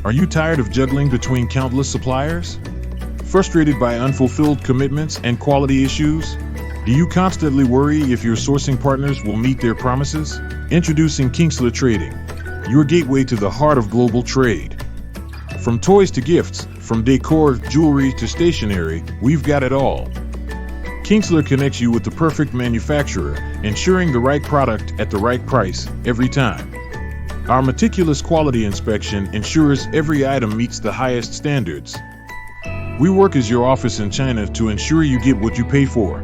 Are you tired of juggling between countless suppliers? Frustrated by unfulfilled commitments and quality issues? Do you constantly worry if your sourcing partners will meet their promises? Introducing Kingsler Trading, your gateway to the heart of global trade. From toys to gifts, from decor, jewelry to stationery, we've got it all. Kingsler connects you with the perfect manufacturer, ensuring the right product at the right price every time. Our meticulous quality inspection ensures every item meets the highest standards. We work as your office in China to ensure you get what you pay for.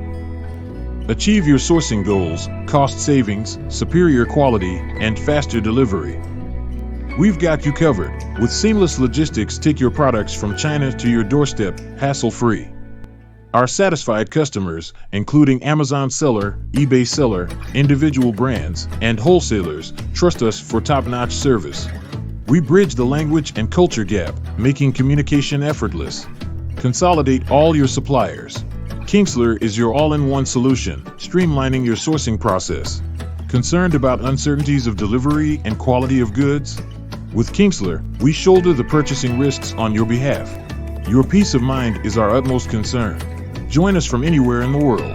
Achieve your sourcing goals, cost savings, superior quality, and faster delivery. We've got you covered. With seamless logistics, take your products from China to your doorstep, hassle-free. Our satisfied customers, including Amazon seller, eBay seller, individual brands, and wholesalers, trust us for top-notch service. We bridge the language and culture gap, making communication effortless. Consolidate all your suppliers. Kingsler is your all-in-one solution, streamlining your sourcing process. Concerned about uncertainties of delivery and quality of goods? With Kingsler, we shoulder the purchasing risks on your behalf. Your peace of mind is our utmost concern. Join us from anywhere in the world.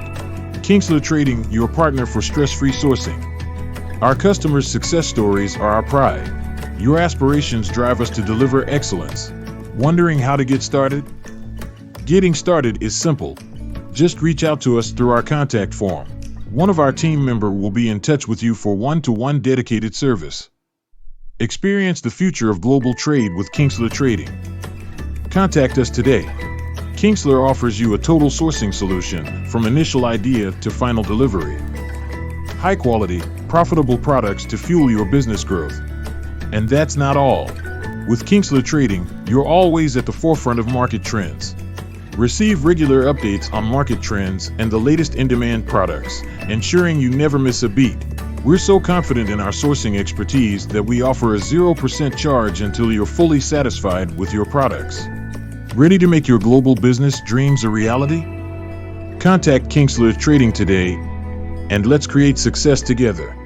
Kingsler Trading, your partner for stress-free sourcing. Our customers' success stories are our pride. Your aspirations drive us to deliver excellence. Wondering how to get started? Getting started is simple. Just reach out to us through our contact form. One of our team members will be in touch with you for one-to-one dedicated service. Experience the future of global trade with Kingsler Trading. Contact us today. Kingsler offers you a total sourcing solution from initial idea to final delivery. High quality, profitable products to fuel your business growth. And that's not all. With Kingsler Trading, you're always at the forefront of market trends. Receive regular updates on market trends and the latest in-demand products, ensuring you never miss a beat. We're so confident in our sourcing expertise that we offer a 0% charge until you're fully satisfied with your products. Ready to make your global business dreams a reality? Contact Kingsler Trading today, and let's create success together.